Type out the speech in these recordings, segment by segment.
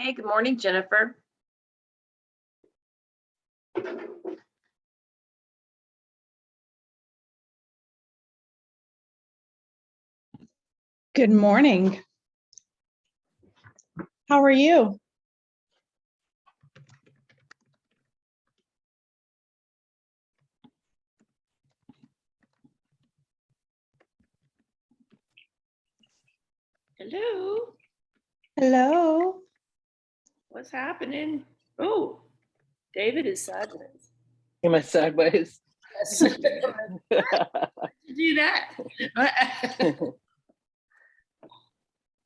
Hey, good morning, Jennifer. Good morning. How are you? Hello, Hello. what's happening? Oh, David is sideways. Am I sideways? Yes. Do that.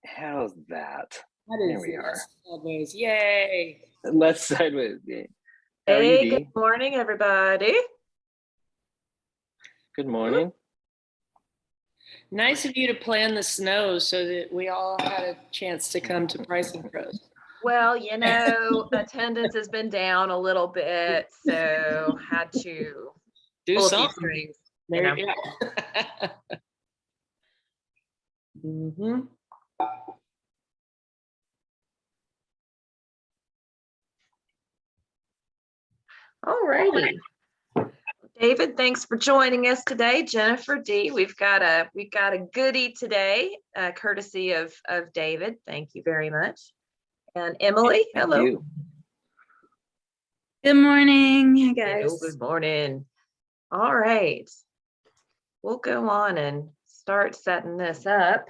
How's that? That There is we are. sideways. Yay. Less sideways. Yeah. How are Hey, you, good Dee? morning, everybody. Good morning. Nice of you to plan the snow so that we all had a chance to come to Pricing Pros. Well, attendance has been down a little bit, so had to Do pull a few something. strings. There you go. Mm-hmm. All righty. David, thanks for joining us today. Jennifer, Dee, we've got a goodie today, courtesy of David. Thank you very much. And Emily, Thank hello. you. Good morning, Hello, guys. good morning. All right. We'll go on and start setting this up.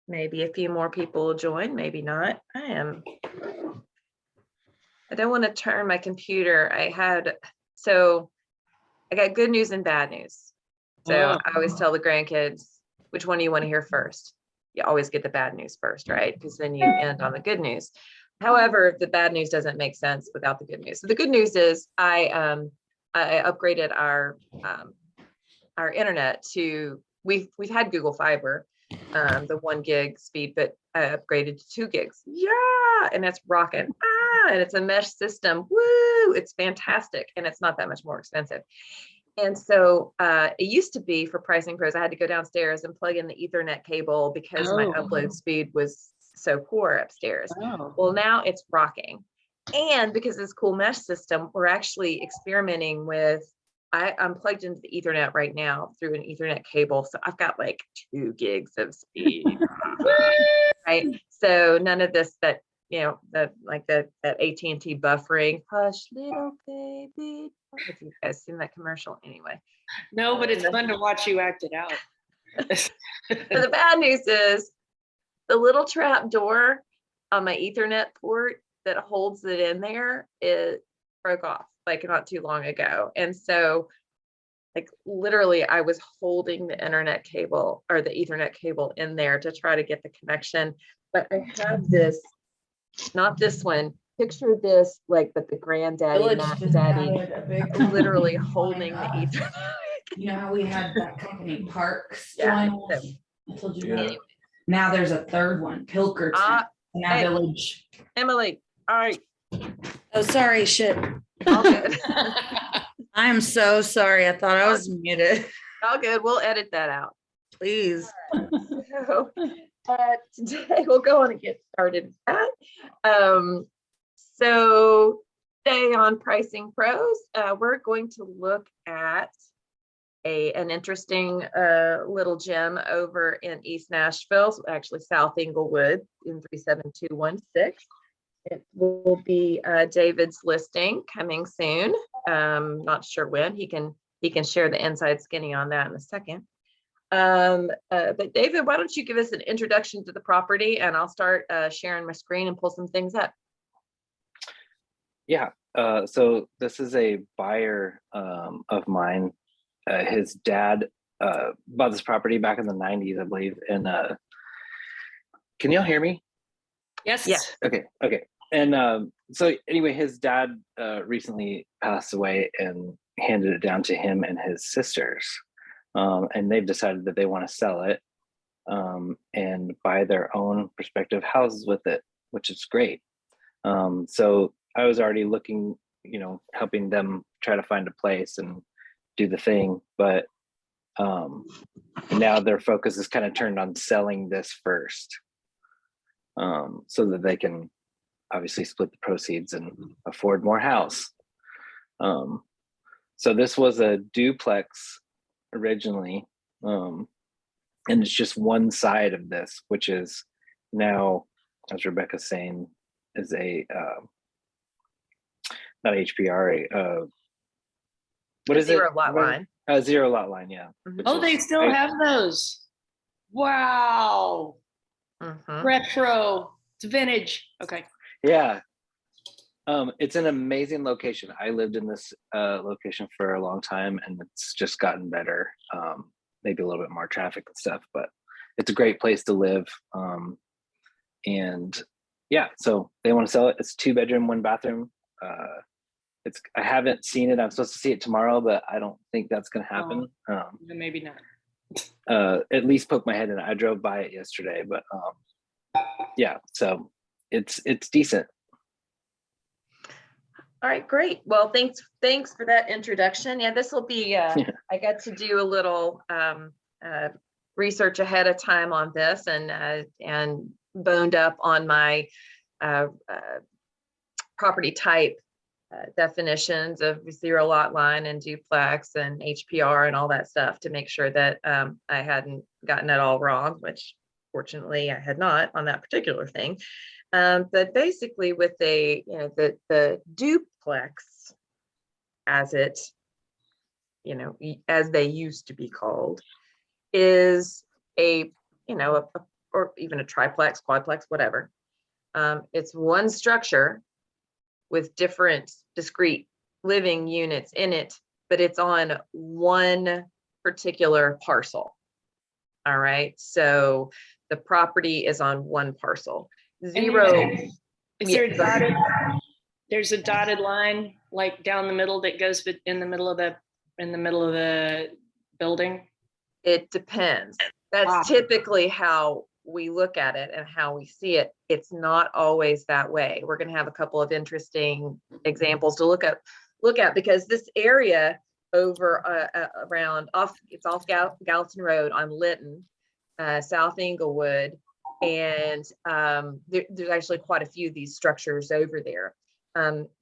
Maybe a few more people will join, maybe not. I don't want to turn my computer. I got good news and bad news. So Oh. I always tell the grandkids, which one do you want to hear first? You always get the bad news first, right? Because then you end on the good news. However, the bad news doesn't make sense without the good news. So the good news is I upgraded our internet to, we've had Google Fiber, the 1 gig speed, but I upgraded to 2 gigs. Yeah, and it's rocking. And it's a mesh system. Woo! It's fantastic, and it's not that much more expensive. And so it used to be for Pricing Pros, I had to go downstairs and plug in the Ethernet cable because my upload speed was so poor upstairs. Oh. Well, now it's rocking. And because of this cool mesh system, we're actually experimenting with, I'm plugged into the Ethernet right now through an Ethernet cable. So I've got like 2 gigs of speed, right? So none of this that that AT&T buffering, hush little baby. If you guys seen that commercial anyway. No, but it's fun to watch you act it out. So the bad news is the little trap door on my Ethernet port that holds it in there, it broke off like not too long ago. And so like literally I was holding the internet cable or the Ethernet cable in there to try to get the connection. But I have this, not this one, picture this, like, but the granddaddy, not daddy, literally holding the Ethernet. You know how we had that company Parks Yeah, join us? so I told you Yeah. that. anyway. Now there's a third one, Pilkerton, now hey. Village. Emily, all right, Oh, sorry, shit. all good. I am so sorry. I thought I was muted. All good. We'll edit that out. Please. So, today we'll go on and get started with that. So today on Pricing Pros, we're going to look at an interesting little gem over in East Nashville, actually South Inglewood in 37216. It will be David's listing coming soon. Not sure when. He can share the inside skinny on that in a second. But David, why don't you give us an introduction to the property, and I'll start sharing my screen and pull some things up. Yeah. So this is a buyer of mine. His dad bought this property back in the 90s, I believe. And can y'all hear me? Yes. Yeah. Okay. And so anyway, his dad recently passed away and handed it down to him and his sisters. And they've decided that they want to sell it and buy their own prospective houses with it, which is great. So I was already looking, helping them try to find a place and do the thing. But now their focus is kind of turned on selling this first so that they can obviously split the proceeds and afford more house. So this was a duplex originally, and it's just one side of this, which is now, as Rebecca's saying, is a not HPR, what is it? Zero lot line. Zero lot line, yeah. Mhm. which Oh, they is- still have those. Wow. Mhm. Retro. It's vintage. Okay. Yeah. It's an amazing location. I lived in this location for a long time, and it's just gotten better. Maybe a little bit more traffic and stuff, but it's a great place to live. And yeah, so they want to sell it. It's 2-bedroom, 1-bathroom. I haven't seen it. I'm supposed to see it tomorrow, but I don't think that's going to happen. Maybe not. At least poke my head in it. I drove by it yesterday, but yeah, so it's decent. All right, great. Well, thanks for that introduction. Yeah, this will be, I got to do a little research ahead of time on this and boned up on my property type definitions of zero lot line and duplex and HPR and all that stuff to make sure that I hadn't gotten it all wrong, which fortunately I had not on that particular thing. But basically with the duplex, as it, as they used to be called, is or even a triplex, quadplex, whatever. It's one structure with different discrete living units in it, but it's on one particular parcel. All right, so the property is on one parcel. Zero. Is there Yeah, a go ahead. there's a dotted line like down the middle that goes in the middle of the building? It depends. That's typically how we look at it and how we see it. It's not always that way. We're going to have a couple of interesting examples to look at because this area over around it's off Gallatin Road on Lytton, South Inglewood, and there's actually quite a few of these structures over there.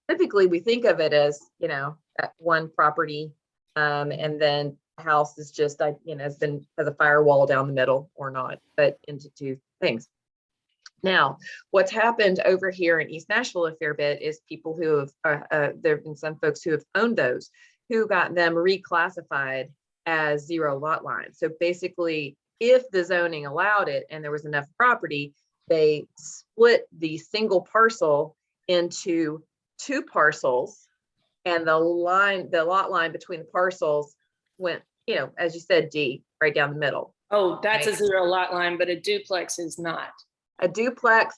Typically we think of it as that one property, and then house is just has a firewall down the middle or not, but into two things. Now, what's happened over here in East Nashville a fair bit is people who have there have been some folks who have owned those who got them reclassified as zero lot lines. So basically, if the zoning allowed it and there was enough property, they split the single parcel into two parcels, and the lot line between the parcels went, as you said, D, right down the middle. Oh, that's Right. a zero lot line, but a duplex is not. A duplex,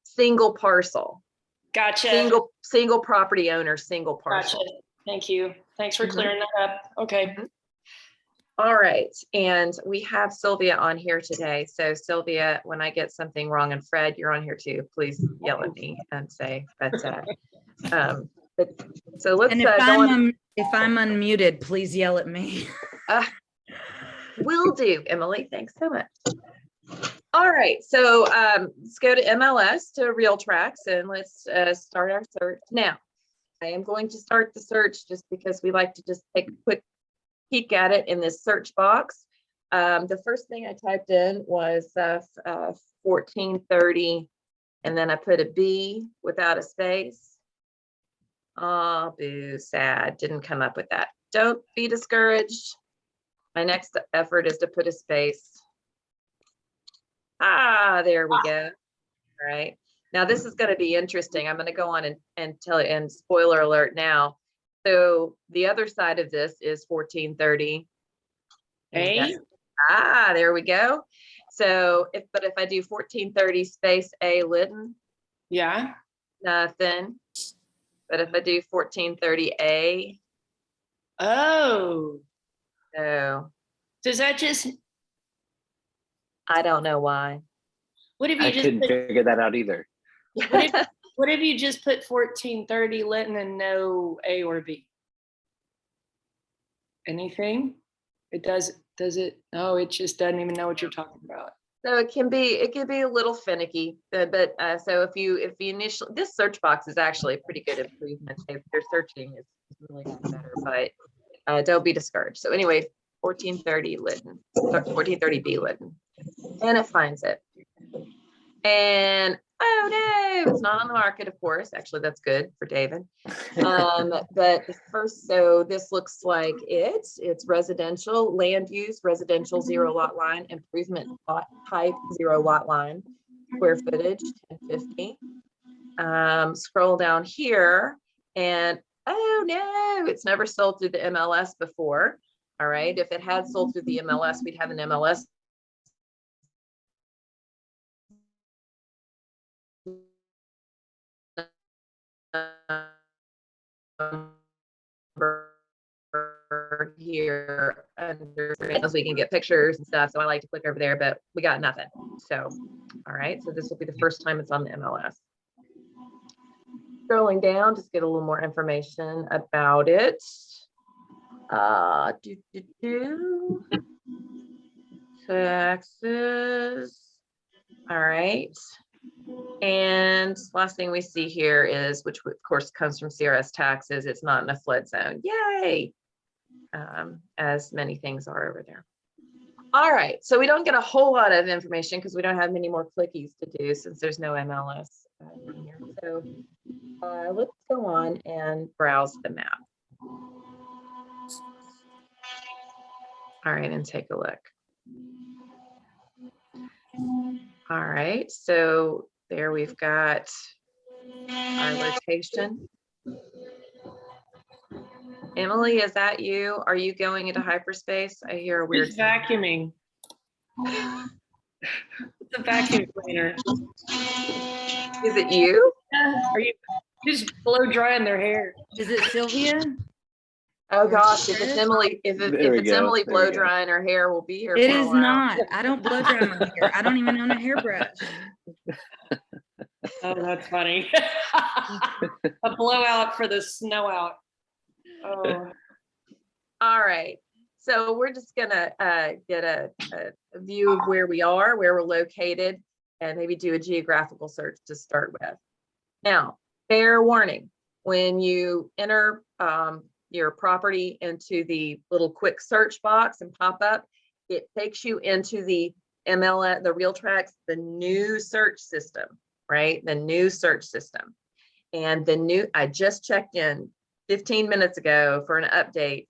single parcel. Gotcha. Single property owner, single parcel. Gotcha. Thank you. Thanks for Mhm. clearing that up. Okay. All right, and we have Sylvia on here today. So Sylvia, when I get something wrong, and Fred, you're on here too, please yell at me and say, but so let's And go on. if I'm unmuted, please yell at me. Will do, Emily. Thanks so much. All right, so let's go to MLS, to Real Tracks, and let's start our search now. I am going to start the search just because we like to just take a quick peek at it in this search box. The first thing I typed in was 1430, and then I put a B without a space. Oh, boo, sad, didn't come up with that. Don't be discouraged. My next effort is to put a space. There we go. All right. Now this is going to be interesting. I'm going to go on and tell you, and spoiler alert now. So the other side of this is 1430. A? There we go. So if I do 1430 space A Lytton, Yeah. nothing. But if I do 1430A, Oh, so does that just, I don't know why. what if I you just couldn't put, figure that out either. what if you just put 1430 Lytton and no A or B? Anything? Does it? No, it just doesn't even know what you're talking about. So it can be a little finicky, but so if you initially, this search box is actually a pretty good improvement. If you're searching, it's really gotten better, but don't be discouraged. So anyway, 1430 Lytton, 1430B Lytton, and it finds it. And oh no, it's not on the market, of course. Actually, that's good for David. But the first, so this looks like it's residential land use, residential 0 lot line, improvement lot type 0 lot line, square footage 1050. Scroll down here and oh no, it's never sold through the MLS before. All right, if it had sold through the MLS, we'd have an MLS here under, as we can get pictures and stuff. So I like to click over there, but we got nothing. So, all right. So this will be the first time it's on the MLS. Scrolling down, just get a little more information about it. Taxes. All right. And last thing we see here is, which of course comes from CRS taxes, it's not in a flood zone. Yay! As many things are over there. All right, so we don't get a whole lot of information because we don't have many more clickies to do since there's no MLS in here. So let's go on and browse the map. All right, and take a look. All right, so there we've got our location. Emily, is that you? Are you going into hyperspace? I hear a weird Who's vacuuming? It's a vacuum cleaner. Is it you? Are you just blow drying their hair? Is it Sylvia? Oh gosh, if it's Emily, if There we it's go, Emily there we blow go. drying her hair, will be here. It for a is while. not. I don't blow dry my hair. I don't even own a hairbrush. Oh, that's funny. A blowout for the snow out. Oh, All right. So we're just gonna get a view of where we are, where we're located, and maybe do a geographical search to start with. Now, fair warning, when you enter your property into the little quick search box and pop up, it takes you into the MLS, the RealTrax, the new search system, right? The new search system. And I just checked in 15 minutes ago for an update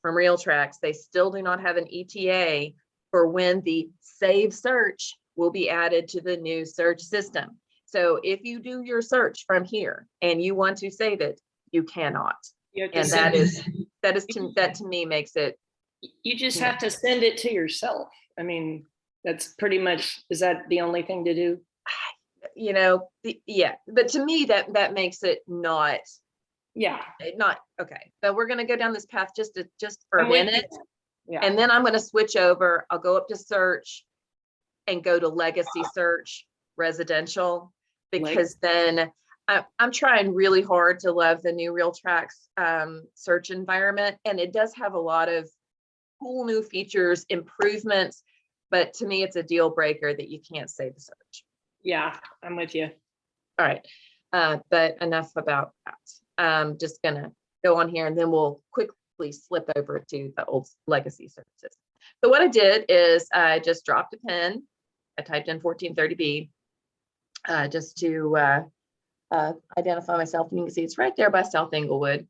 from RealTrax. They still do not have an ETA for when the save search will be added to the new search system. So if you do your search from here and you want to save it, you cannot. And that to me makes it. You just have to send it to yourself. I mean, that's pretty much, is that the only thing to do? You know, yeah, but to me that makes it not. Yeah. Not okay. But we're gonna go down this path just for I'm a with minute. you. Yeah. And then I'm going to switch over. I'll go up to search and go to legacy search residential, because then I'm trying really hard to love the new RealTrax search environment. And it does have a lot of cool new features, improvements, but to me, it's a deal breaker that you can't save the search. Yeah, I'm with you. All right. But enough about that. Just going to go on here and then we'll quickly slip over to the old legacy search system. So what I did is I just dropped a pin. I typed in 1430B just to identify myself. And you can see it's right there by South Englewood.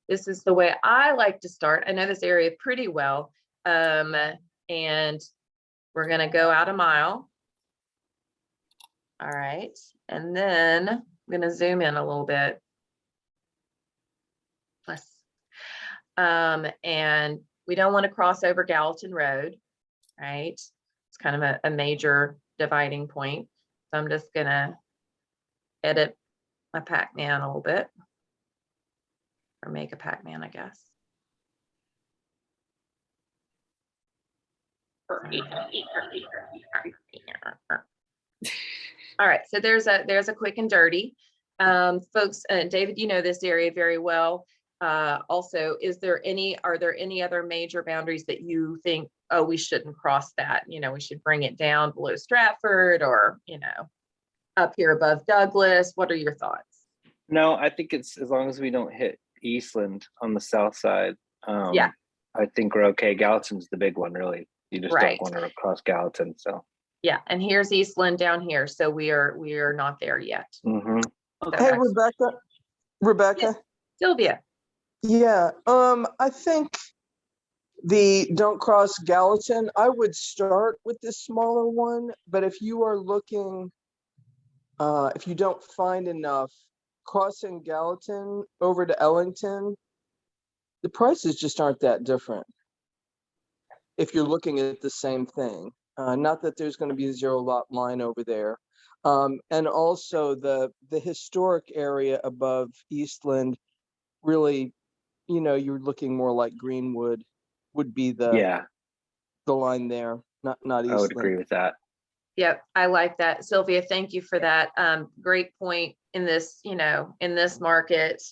This is the way I like to start. I know this area pretty well. And we're going to go out a mile. All right. And then I'm going to zoom in a little bit. Plus. And we don't want to cross over Gallatin Road, right? It's kind of a major dividing point. So I'm just gonna edit my Pac-Man a little bit, or make a Pac-Man, I guess. All right, so there's a quick and dirty. Folks, David, you know this area very well. Also, are there any other major boundaries that you think oh, we shouldn't cross that, we should bring it down below Stratford, or, up here above Douglas. What are your thoughts? No, I think it's as long as we don't hit Eastland on the south side. Yeah. I think we're okay. Gallatin's the big one, really. You just Right. don't want to cross Gallatin. So Yeah, and here's Eastland down here, so we are not there yet. mhm. Hey, Okay. Rebecca. Yes. Sylvia. Yeah, I think the don't cross Gallatin, I would start with this smaller one, but if you are looking, if you don't find enough, crossing Gallatin over to Ellington, the prices just aren't that different. If you're looking at the same thing, not that there's going to be a zero lot line over there. And also the historic area above Eastland, really, you're looking more like Greenwood would be the line there, not I would agree Eastland. with that. Yep, I like that. Sylvia, thank you for that. Great point in this, in this market,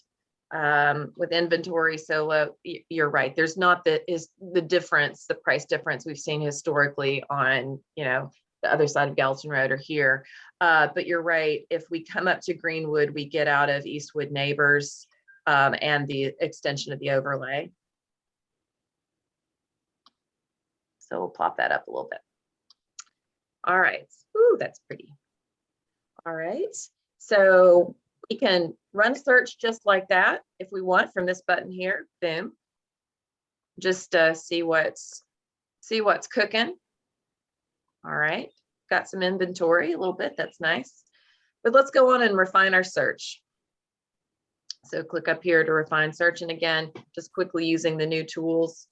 with inventory so low. You're right. There's not the difference, the price difference we've seen historically on, the other side of Gallatin Road or here. But you're right. If we come up to Greenwood, we get out of Eastwood Neighbors, and the extension of the overlay. So we'll pop that up a little bit. All right. Ooh, that's pretty. All right. So we can run a search just like that if we want from this button here. Boom. Just see what's cooking. All right. Got some inventory a little bit. That's nice. But let's go on and refine our search. So click up here to refine search. And again, just quickly using the new tools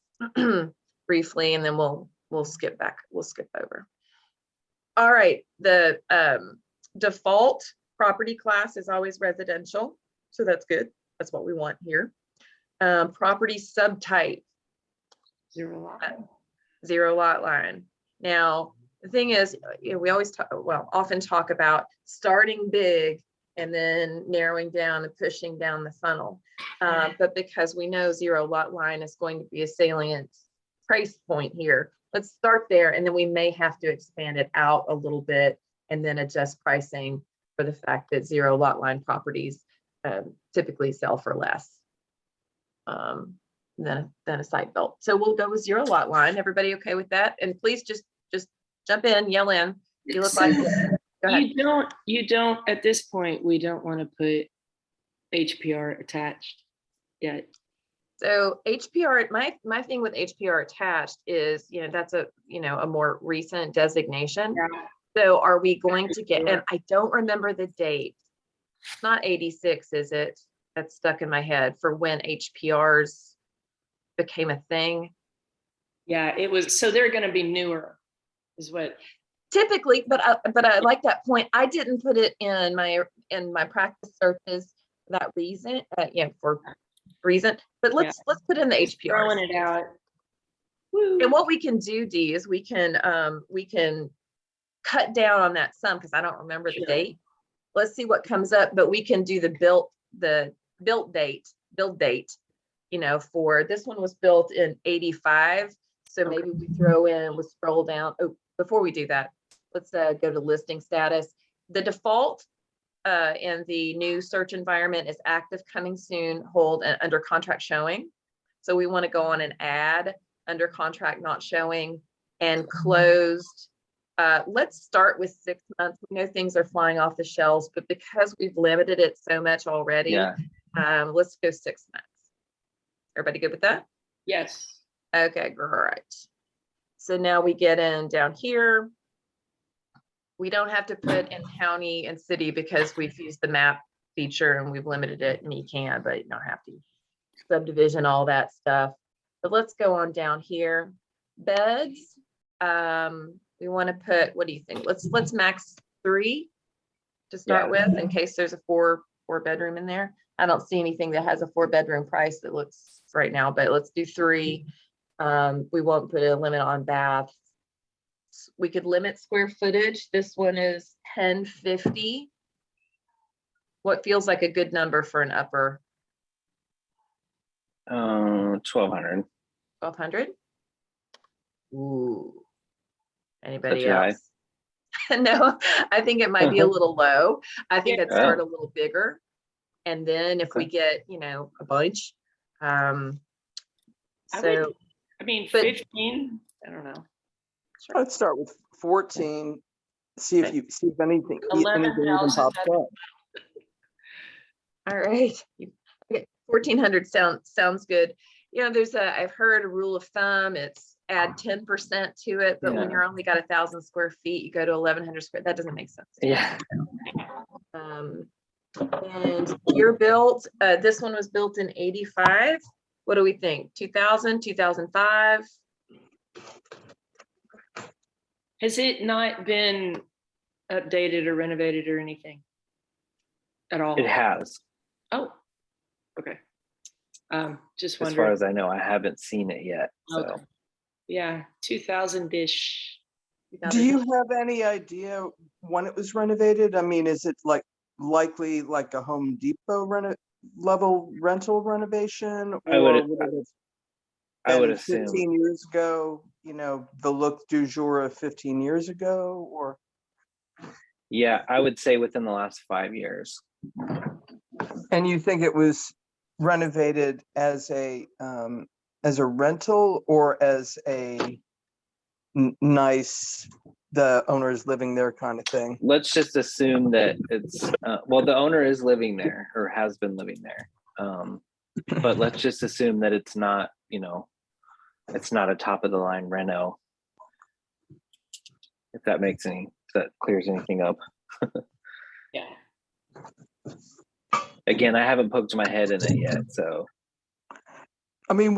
briefly, and then we'll skip back. We'll skip over. All right, the default property class is always residential, so that's good. That's what we want here. Property subtype, Zero lot. zero lot line. Now, the thing is, we always often talk about starting big and then narrowing down and pushing down the funnel. But because we know zero lot line is going to be a salient price point here, let's start there, and then we may have to expand it out a little bit and then adjust pricing for the fact that zero lot line properties typically sell for less than a site built. So we'll go with zero lot line. Everybody okay with that? And please just jump in, yell in. You look like go ahead. You don't at this point, we don't want to put HPR attached yet. So HPR, my thing with HPR attached is, that's a more recent designation. Yeah. So are we going to get, and I don't remember the date. It's not 86, is it? That's stuck in my head for when HPRs became a thing. Yeah, it was, so they're going to be newer is what. Typically, but I like that point. I didn't put it in my practice searches for that reason, for reason, but let's put in the HPR. Throwing it out. Woo. And what we can do, Dee, is we can cut down on that sum because I don't remember the date. Let's see what comes up, but we can do the build date, for this one was built in 85. So maybe we throw in, we'll scroll down. Oh, before we do that, let's go to listing status. The default in the new search environment is active, coming soon, hold, and under contract showing. So we want to go on and add under contract not showing and closed. Let's start with 6 months. We know things are flying off the shelves, but because we've limited it so much already, let's go 6 months. Everybody good with that? Yes. Okay, great. So now we get in down here. We don't have to put in county and city because we've used the map feature and we've limited it, and you can, but you don't have to. Subdivision, all that stuff. But let's go on down here. Beds. We want to put, what do you think? Let's max 3 to start with, in case there's a four bedroom in there. I don't see anything that has a 4-bedroom price that looks right now, but let's do 3. We won't put a limit on baths. We could limit square footage. This one is 1050. What feels like a good number for an upper? 1200. 1200. Ooh. Anybody Touchy eye. else? No, I think it might be a little low. I think I'd start a little bigger. And then if we Okay. get, a bunch, I so, mean, but- 15, I don't know. I'd start with 14, see if anything even 11,000. pops up. all right. Okay, 1,400 sounds good. I've heard a rule of thumb, it's add 10% to it, but when Yeah. you're only got 1,000 square feet, you go to 1,100 square, that doesn't make sense. to me. Yeah. And you're built, this one was built in 85. What do we think? 2000, 2005? Has it not been updated or renovated or anything at all? It has. Oh, okay. Just As wondering. far as I know, I haven't seen it yet. So Okay. Yeah, 2000-ish. Do you have any idea when it was renovated? I mean, is it likely like a Home Depot level rental renovation? I would- Or would it have I would been assume. 15 years ago, the look du jour of 15 years ago, or? Yeah, I would say within the last 5 years. And you think it was renovated as a rental or as a nice, the owner is living there kind of thing? Let's just assume that it's well, the owner is living there or has been living there. But let's just assume that it's not, it's not a top of the line reno. If that clears anything up. Yeah. Again, I haven't poked my head in it yet, so I mean,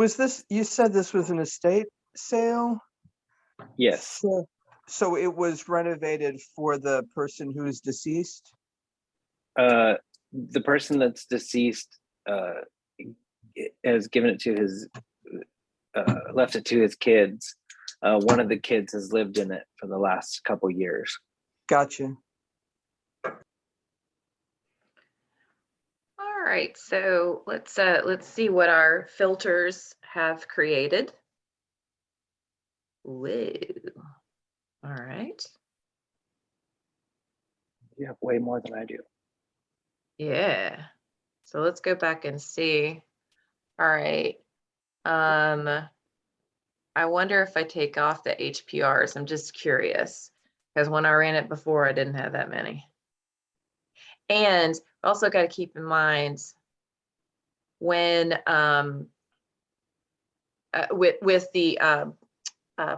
you said this was an estate sale? yes. So it was renovated for the person who is deceased? The person that's deceased has given it to his left it to his kids. One of the kids has lived in it for the last couple years. Gotcha. All right, so let's see what our filters have created. Whoa. All right. You have way more than I do. Yeah. So let's go back and see. All right. I wonder if I take off the HPRs. I'm just curious because when I ran it before, I didn't have that many. And also got to keep in mind when with the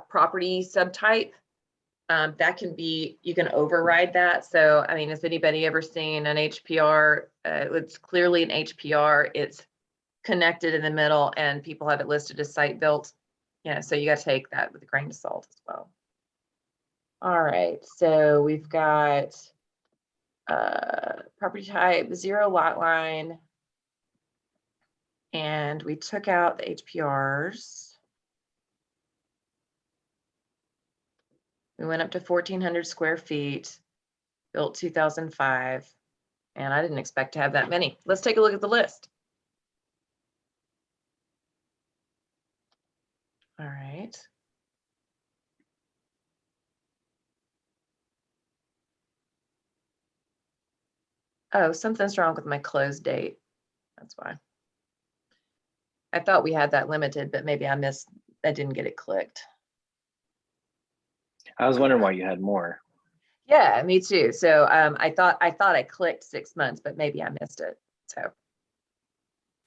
property subtype, that can be, you can override that. So, I mean, has anybody ever seen an HPR? It's clearly an HPR. It's connected in the middle and people have it listed as site built. So you got to take that with a grain of salt as well. All right, so we've got property type, 0 lot line, and we took out the HPRs. We went up to 1,400 square feet, built 2005, and I didn't expect to have that many. Let's take a look at the list. All right. Oh, something's wrong with my close date. That's why. I thought we had that limited, but maybe I didn't get it clicked. I was wondering why you had more. Yeah, me too. So I thought I clicked 6 months, but maybe I missed it. So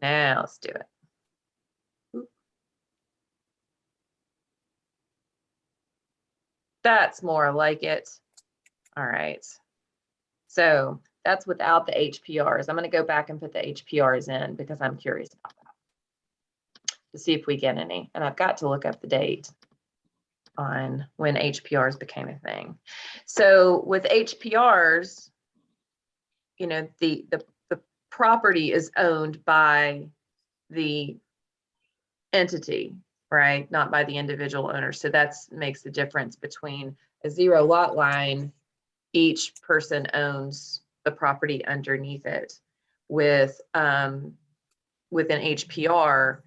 now let's do it. Oop. That's more like it. All right. So that's without the HPRs. I'm going to go back and put the HPRs in because I'm curious about that to see if we get any. And I've got to look up the date on when HPRs became a thing. So with HPRs, the property is owned by the entity, right? Not by the individual owner. So that makes the difference between a 0 lot line. Each person owns the property underneath it. With an HPR,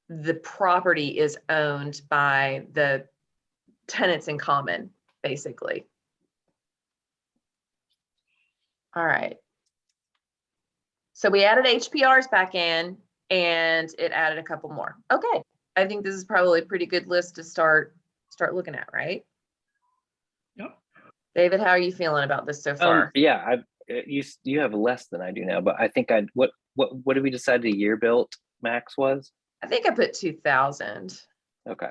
the property is owned by the tenants in common, basically. All right. So we added HPRs back in and it added a couple more. Okay. I think this is probably a pretty good list to start looking at, right? Yep. David, how are you feeling about this so far? Yeah, you have less than I do now, but I think what did we decide the year built max was? I think I put 2000. Okay,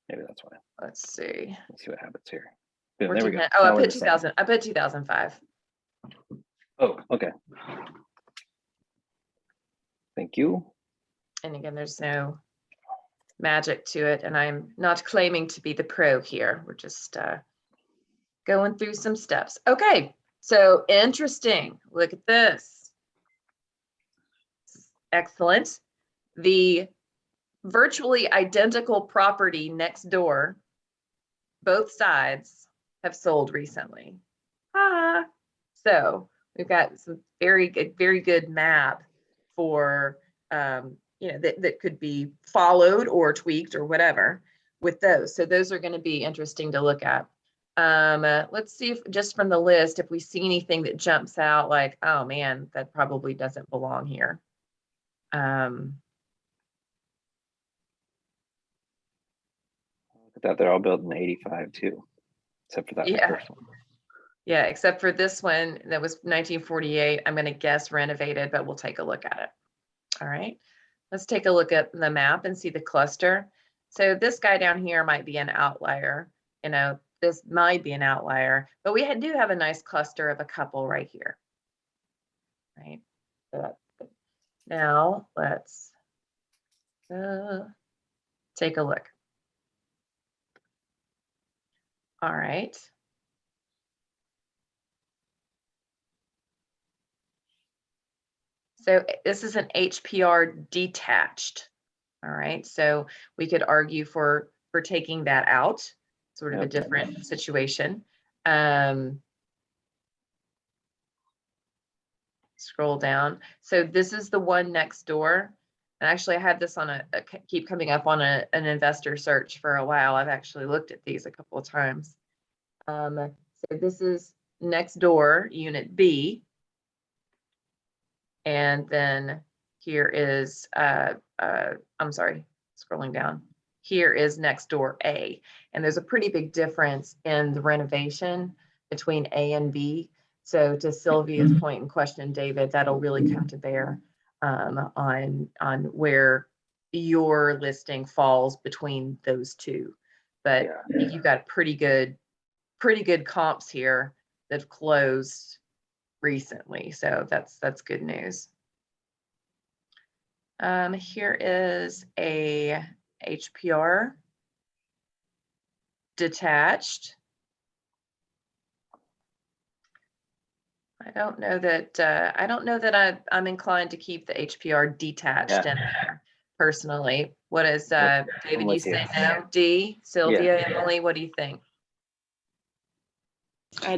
maybe that's why. Let's see. Let's see what happens here. Boom, We're there we go. Oh, I Now we're put the same. 2000. I put 2005. Oh, okay. Thank you. And again, there's no magic to it. And I'm not claiming to be the pro here. We're just going through some steps. Okay, so interesting. Look at this. Excellent. The virtually identical property next door, both sides have sold recently. So we've got some very good map for that could be followed or tweaked or whatever with those. So those are going to be interesting to look at. Let's see if just from the list, if we see anything that jumps out like, oh man, that probably doesn't belong here. Look at that, they're all built in 85 too, except for that Yeah. first one. Yeah, except for this one that was 1948. I'm going to guess renovated, but we'll take a look at it. All right, let's take a look at the map and see the cluster. So this guy down here might be an outlier. You know, this might be an outlier, but we do have a nice cluster of a couple right here. Right. So that's good. Now let's take a look. All right. So this is an HPR detached. All right, so we could argue for taking that out, sort of a different situation. Scroll down. So this is the one next door. And actually I had this on keep coming up on an investor search for a while. I've actually looked at these a couple of times. So this is next door, unit B. And then here is, I'm sorry, scrolling down. Here is next door A. And there's a pretty big difference in the renovation between A and B. So to Sylvia's point and question, David, that'll really come to bear on where your listing falls between those two. But you've got pretty good comps here that have closed recently. So that's good news. Here is a HPR detached. I don't know that I'm inclined to keep the HPR detached in there personally. What is David? You say no? D, Sylvia, Emily, what do you think?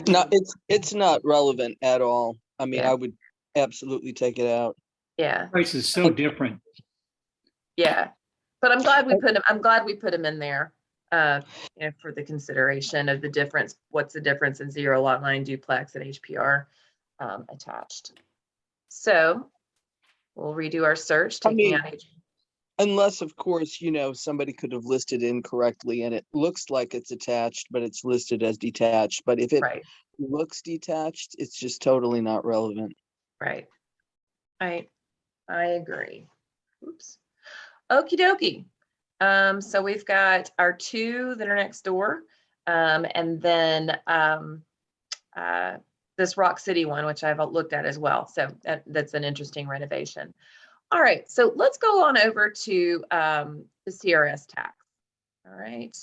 No, it's not relevant at all. I mean, Yeah. I would absolutely take it out. Yeah. Price is so different. Yeah, but I'm glad we put them in there for the consideration of the difference. What's the difference in 0 lot line duplex and HPR attached? So we'll redo our search, taking out Unless, of course, somebody could have listed incorrectly and it looks like it's attached, but it's listed as detached. But if it looks detached, it's just totally not relevant. Right. I agree. Oops. Okie dokie. So we've got our 2 that are next door. And then this Rock City one, which I've looked at as well. So that's an interesting renovation. All right, so let's go on over to the CRS tax. All right,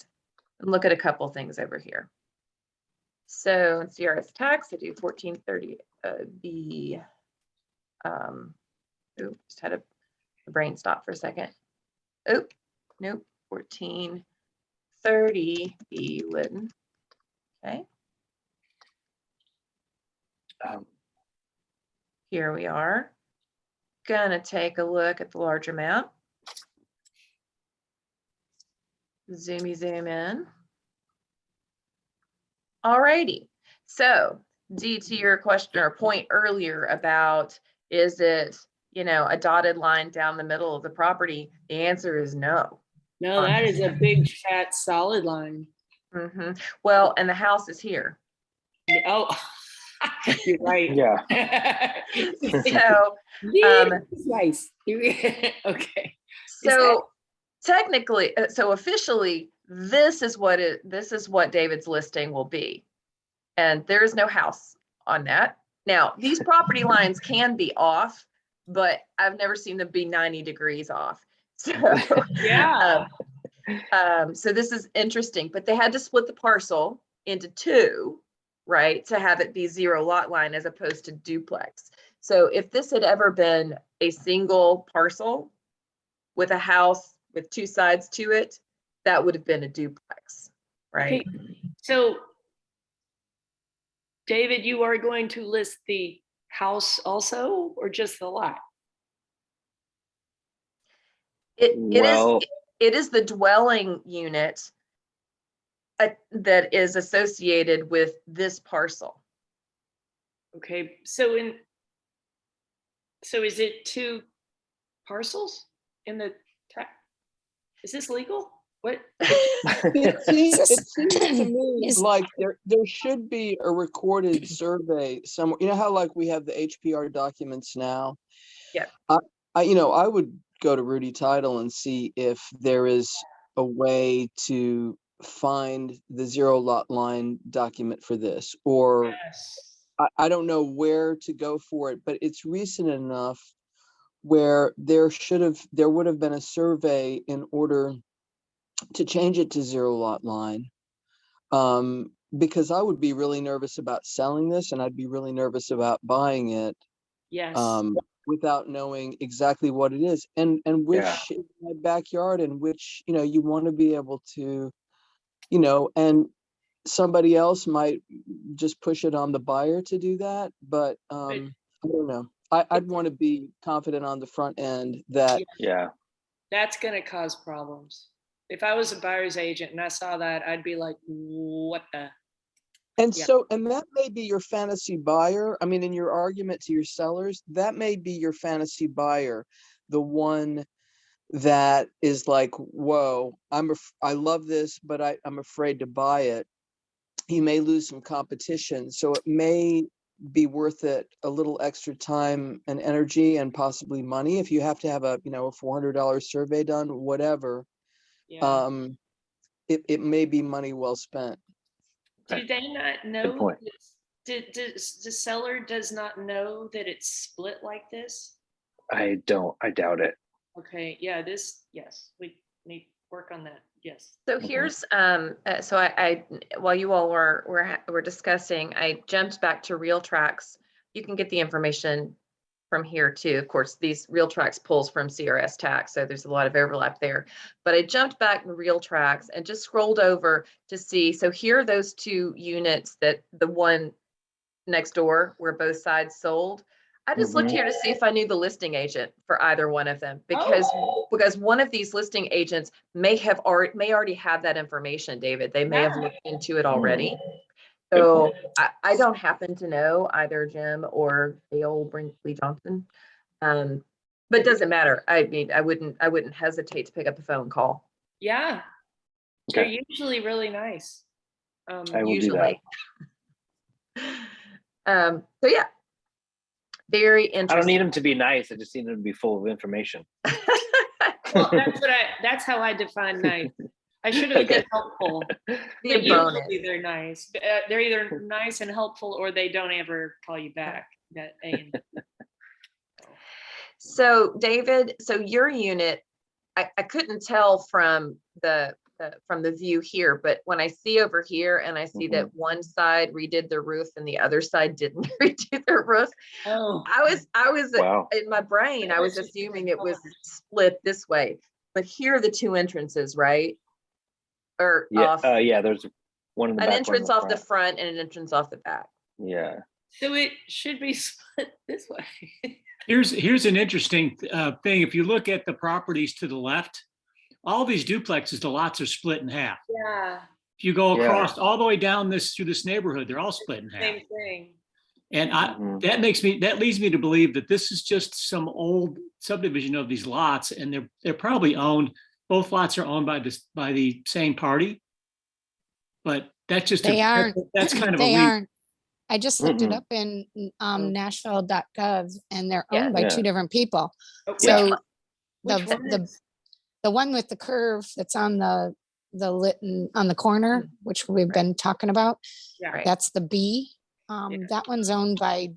and look at a couple things over here. So in CRS tax, I do 1430 B. Just had a brain stop for a second. Oh, nope, 1430 B Lytton. Okay. Here we are. Gonna take a look at the larger map. Zoom in. All righty. So D, to your question or point earlier about, is it, a dotted line down the middle of the property? The answer is no. No, that is a big fat solid line. Mhm. Well, and the house is here. Oh, you're right. Yeah. So, Nice. Okay. so technically, so officially, this is what David's listing will be. And there is no house on that. Now, these property lines can be off, but I've never seen them be 90 degrees off. So, Yeah. so this is interesting, but they had to split the parcel into two, right, to have it be 0 lot line as opposed to duplex. So if this had ever been a single parcel with a house with 2 sides to it, that would have been a duplex, right? Okay. So, David, you are going to list the house also, or just the lot? Well, It is the dwelling unit that is associated with this parcel. Okay. So is it 2 parcels in the is this legal? What? It seems to me like there should be a recorded survey somewhere. You know how like we have the HPR documents now? Yeah. I would go to Rudy Title and see if there is a way to find the 0 lot line document for this, or Yes. I don't know where to go for it, but it's recent enough where there would have been a survey in order to change it to 0 lot line. Because I would be really nervous about selling this, and I'd be really nervous about buying it Yes. without knowing exactly what it is, and which Yeah. is my backyard, and which you want to be able to, and somebody else might just push it on the buyer to do that, but I don't know. I'd want to be confident on the front end that yeah. That's going to cause problems. If I was a buyer's agent and I saw that, I'd be like, what the? And Yeah. so, and that may be your fantasy buyer. I mean, in your argument to your sellers, that may be your fantasy buyer, the one that is like, whoa, I love this, but I'm afraid to buy it. He may lose some competition. So it may be worth it a little extra time and energy and possibly money if you have to have a $400 survey done, whatever. Yeah. It may be money well spent. Do they not know? Good point. The seller does not know that it's split like this? I doubt it. Okay. Yeah. Yes, we need work on that. Yes. So here's so I while you all were discussing, I jumped back to Real Tracks. You can get the information from here too. Of course, these Real Tracks pulls from CRS tax, so there's a lot of overlap there. But I jumped back to Real Tracks and just scrolled over to see. So here are those 2 units, that the one next door where both sides sold. I just looked here to see if I knew the listing agent for either one of them, because one of these listing agents may already have that information, David. They may have looked into it already. So I don't happen to know either Jim or Dale Brinkley Johnson, but it doesn't matter. I mean, I wouldn't hesitate to pick up the phone call. Yeah. Okay. They're usually really nice. I will do that. So yeah, very interesting. I don't need them to be nice. I just need them to be full of information. Well, that's how I define nice. I should have been helpful. Be a But bonus. usually they're nice. They're either nice and helpful, or they don't ever call you back. That So David, so your unit, I couldn't tell from the view here, but when I see over here and I see that one side redid the roof and the other side didn't redo their roof, I was Wow. in my brain, I was assuming it was split this way. But here are the 2 entrances, right? Or Yeah. off, There's one in the an back. entrance off the front and an entrance off the back. Yeah. So it should be split this way. Here's an interesting thing. If you look at the properties to the left, all these duplexes, the lots are split in half. Yeah. If If you go Yeah. across all the way down through this neighborhood, they're all split in half. Same thing. And Mhm. that leads me to believe that this is just some old subdivision of these lots, and they're probably owned, both lots are owned by the same party. But that's just They aren't. that's kind of a They leap. aren't. I just looked it Mm-mm. up in Nashville.gov, and they're Yeah. owned by Yeah. two different people. Oh, So which one the is? the one with the curve that's on the lit on the corner, which we've been talking about, Yeah. Right. that's the B. Yeah. That one's owned by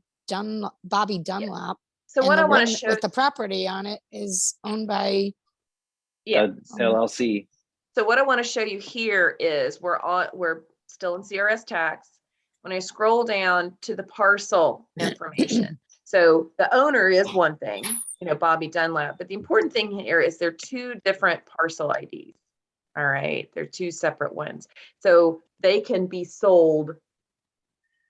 Bobby Dunlap. So and what the I want one to show, with the property on it is owned by, yeah. LLC. So what I want to show you here is we're still in CRS tax. When I scroll down to the parcel information, so the owner is one thing, Bobby Dunlap, but the important thing here is they're two different parcel IDs. All right, they're two separate ones. So they can be sold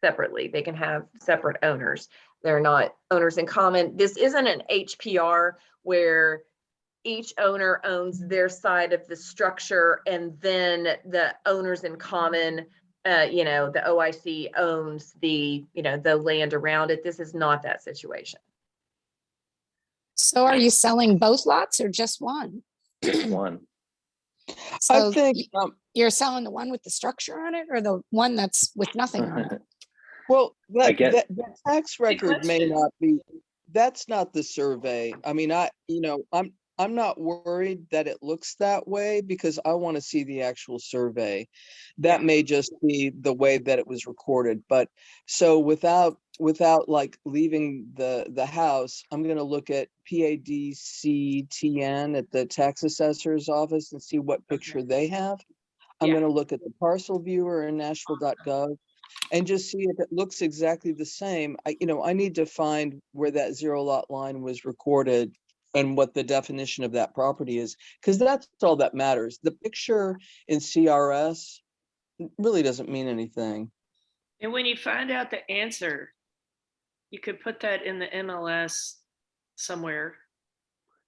separately. They can have separate owners. They're not owners in common. This isn't an HPR where each owner owns their side of the structure and then the owners in common, the OIC owns the land around it. This is not that situation. so are you selling both lots or just one? Just one. So I think, you're selling the one with the structure on it or the one that's with nothing on it? well, I get- that tax record may question. not be, that's not the survey. I mean, I'm not worried that it looks that way because I want to see the actual survey. That may just be the way that it was recorded, but so without like leaving the house, I'm going to look at PADCTN at the tax assessor's office and see what picture they have. I'm Yeah. going to look at the parcel viewer in Nashville.gov and just see if it looks exactly the same. I need to find where that zero lot line was recorded and what the definition of that property is, because that's all that matters. The picture in CRS really doesn't mean anything. And when you find out the answer, you could put that in the MLS somewhere.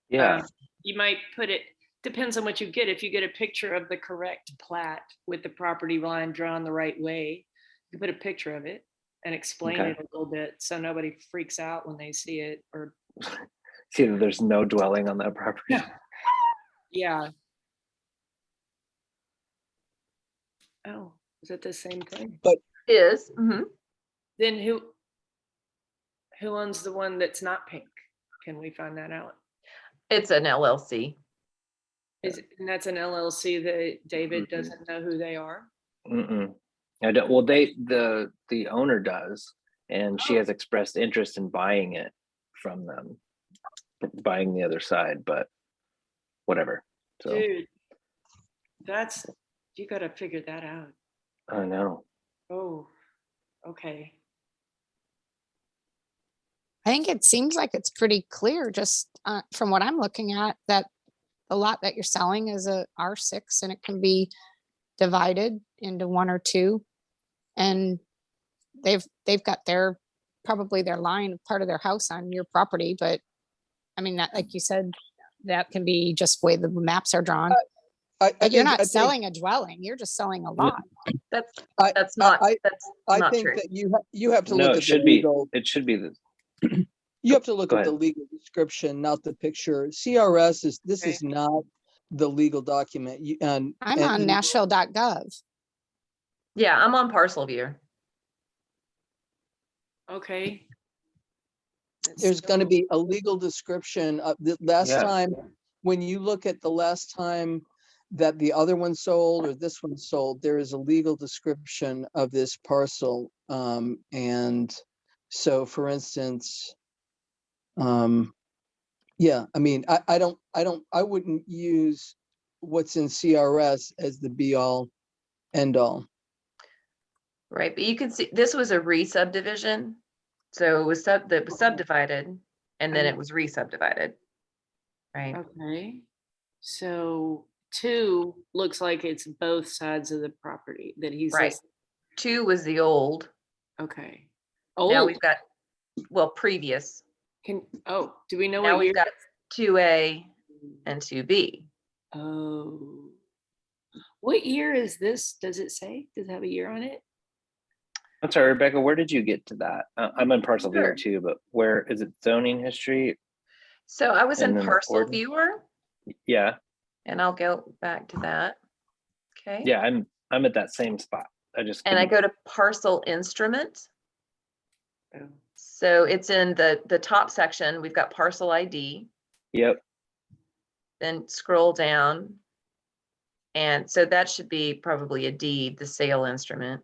Yeah. You might put it, depends on what you get. If you get a picture of the correct plat with the property line drawn the right way, you can put a picture of it and explain Okay. it a little bit so nobody freaks out when they see it. Or See that there's no dwelling on that property. yeah. Oh, is it the same thing? Is mhm. Then who owns the one that's not pink? Can we find that out? It's an LLC. And that's an LLC that David Mhm. doesn't know who they are? Mm-mm. I don't, well, the owner does, and she Oh. has expressed interest in buying it from them, buying the other side, but whatever. So Dude, you gotta figure that out. I know. Oh, okay. I think it seems like it's pretty clear just from what I'm looking at that the lot that you're selling is a R6 and it can be divided into one or two. And they've got probably their line, part of their house on your property, but I mean, that, like you said, that can be just the way the maps are drawn. But you're not selling a dwelling, you're just selling a lot. That's I- not I not think true. that you have to No, look it at the should be. legal, It should be the. you have to look Go at the ahead. legal description, not the picture. CRS this Okay. is not the legal document. I'm on Nashville.gov. Yeah, I'm on parcel viewer. Okay. It's There's going to still- be a legal description of the last Yeah. time, when you look at the last time that the other one sold or this one sold, there is a legal description of this parcel. And so for instance, yeah, I mean, I wouldn't use what's in CRS as the be all end all. Right, but you can see this was a re-subdivision. So it was subdivided and then it was re-subdivided. Right. Okay. So 2 looks like it's both sides of the property that he's. Right. 2 was the old. Okay. Now Oh, we've got, previous. do we know Now what we've year? got 2A and 2B. Oh. What year is this? Does it say? Does it have a year on it? I'm sorry, Rebecca, where did you get to that? I'm in parcel viewer Sure. too, but where is it? Zoning history? So I was in And then the parcel ordinance? viewer, Yeah, and I'll go back to that. Okay. yeah, I'm at that same spot. I just And I couldn't- go to parcel instrument. Oh, So it's in the top section. We've got parcel ID, Yep, then scroll down. And so that should be probably a deed, the sale instrument.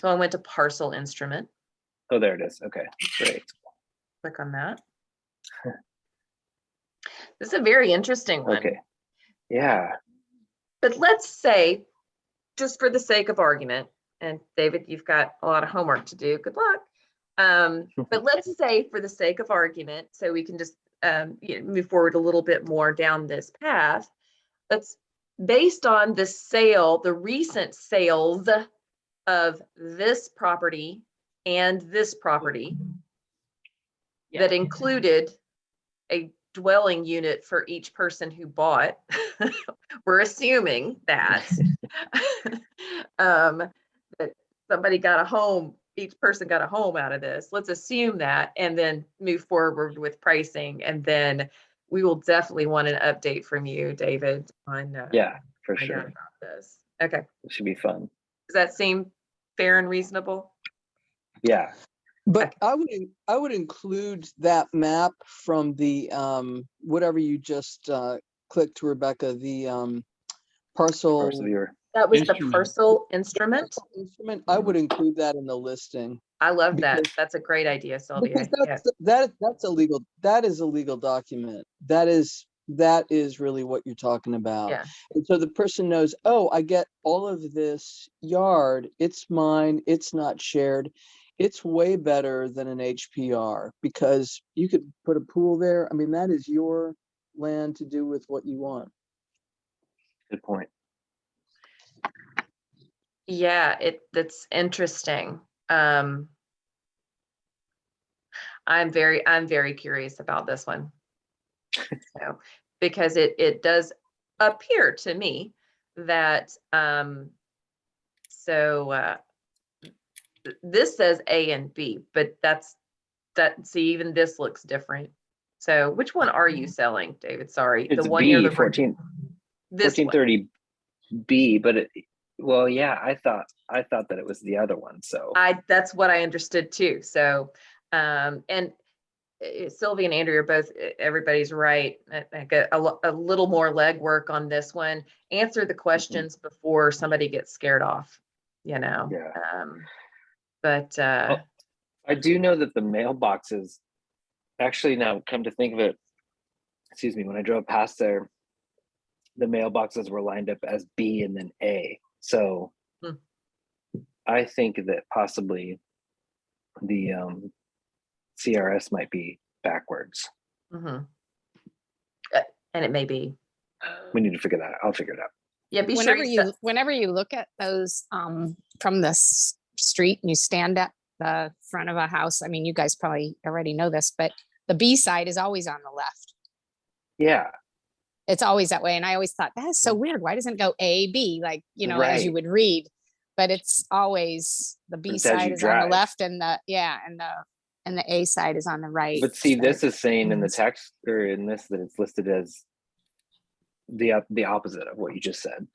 So I went to parcel instrument, oh, there it is. Okay, great. click on that. This is a very interesting one. Okay, yeah, But let's say, just for the sake of argument, and David, you've got a lot of homework to do. Good luck. But let's say, for the sake of argument, so we can just move forward a little bit more down this path. Let's, based on the sale, the recent sales of this property and this property yeah. that included a dwelling unit for each person who bought. We're assuming that that somebody got a home, each person got a home out of this. Let's assume that, and then move forward with pricing. And then we will definitely want an update from you, David, on yeah, for find out sure. about this. Okay. It should be fun. Does that seem fair and reasonable? Yeah, But I would include that map from the whatever you just clicked, Rebecca, the parcel parcel viewer. That was the Instrument. parcel instrument. instrument. I would include that in the listing. I love that. Because- That's a great idea, Sylvia. Because Yeah. that's a legal, that is a legal document. That is really what you're talking about. Yeah. And so the person knows, oh, I get all of this yard. It's mine. It's not shared. It's way better than an HPR because you could put a pool there. I mean, that is your land to do with what you want. Good point. Yeah, that's interesting. I'm very curious about this one. So, because it does appear to me that this says A and B, but see, even this looks different. So which one are you selling, David? Sorry, It's the one near B the 14 this one. 1430 B, but well, yeah, I thought that it was the other one. So That's what I understood too. So, and Sylvie and Andrew are both, everybody's right. I get a little more legwork on this one. Answer the questions before somebody gets scared off, you know? Yeah. But I do know that the mailboxes, actually, now come to think of it, excuse me, when I drove past there, the mailboxes were lined up as B and then A. So I think that possibly the CRS might be backwards. and it may be. We need to figure that out. I'll figure it out. Yeah, be Whenever sure whenever you look at those from the street and you stand at the front of a house, I mean, you guys probably already know this, but the B side is always on the left. Yeah. It's always that way. And I always thought that is so weird. Why doesn't it go A, B, like, you know, as you Right. would read, but it's always the B It's as side you is on the drive. left and the A side is on the right. But see, So this is saying in the it's- text or in this that it's listed as the opposite of what you just said.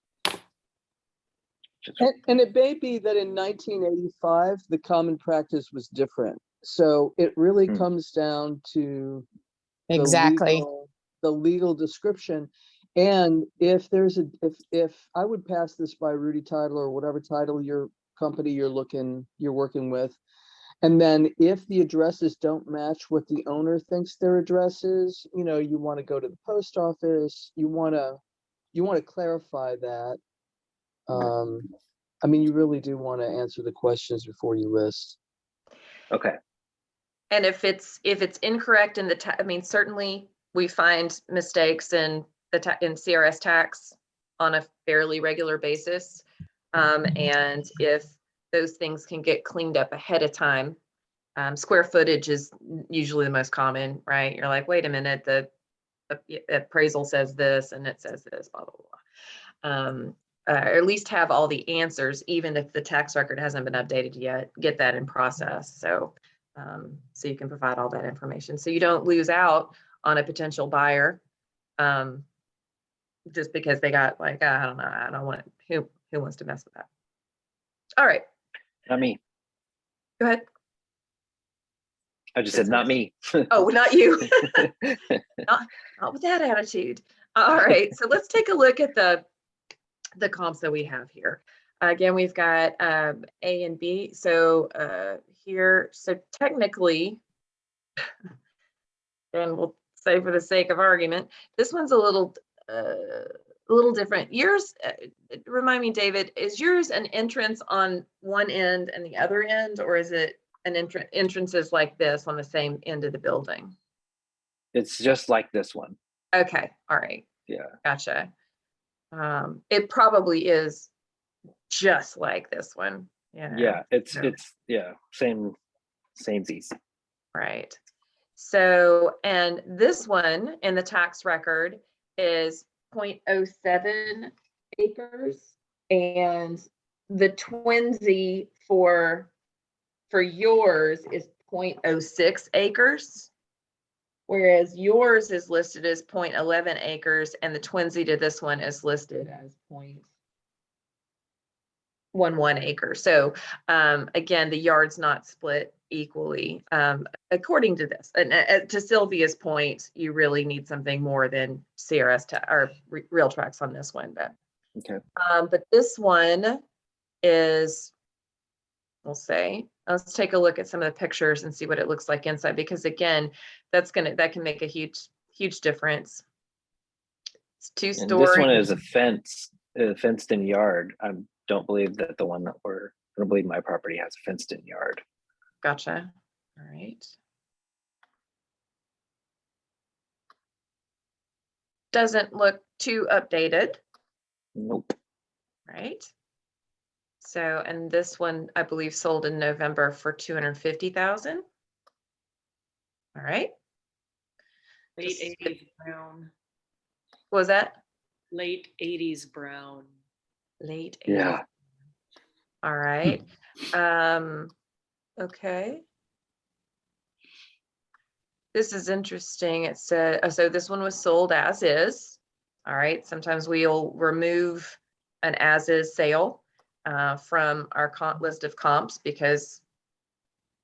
And it may be that in 1985, the common practice was different. So it really Hmm. comes down to exactly. the legal description. And if there's if I would pass this by Rudy Title or whatever title your company you're working with, and then if the addresses don't match what the owner thinks their address is, you know, you want to go to the post office, you want to clarify that. I mean, you really do want to answer the questions before you list. Okay. And if it's incorrect in I mean, certainly we find mistakes in in CRS tax on a fairly regular basis. And if those things can get cleaned up ahead of time, square footage is usually the most common, right? You're like, wait a minute, the appraisal says this and it says this, blah, blah, blah. or at least have all the answers, even if the tax record hasn't been updated yet, get that in process. So, so you can provide all that information. So you don't lose out on a potential buyer just because they got like, I don't know, I don't want it. Who wants to mess with that? All right, Not me. go ahead. I just said not me. Oh, not you. Not with that attitude. All right, so let's take a look at the comps that we have here. Again, we've got A and B. So here, so technically, and we'll say for the sake of argument, this one's a little different. Yours, remind me, David, is yours an entrance on one end and the other end, or is it an entrances like this on the same end of the building? It's just like this one. Okay, all right. Yeah. Gotcha. It probably is just like this one. Yeah. It's Yeah. yeah, samesies. Right. So, and this one in the tax record is 0.07 acres, and the twinsy for yours is 0.06 acres. Whereas yours is listed as 0.11 acres, and the twinsy to this one is listed as 0.11 acres. So again, the yard's not split equally according to this. And to Sylvia's point, you really need something more than CRS or real tracks on this one. But Okay. but this one is, we'll say, let's take a look at some of the pictures and see what it looks like inside, because again, that can make a huge difference. It's And two-story. this one is a fenced in yard. I don't believe that the one that I don't believe my property has a fenced in yard. Gotcha. All right. Doesn't look too updated, Nope. right? So, and this one, I believe, sold in November for 250,000. All right. Late Just- 80s brown. What was that? Late 80s brown. Late 80s. Yeah. All right. Okay. This is interesting. It said, so this one was sold as is. All right. Sometimes we'll remove an as is sale from our list of comps because,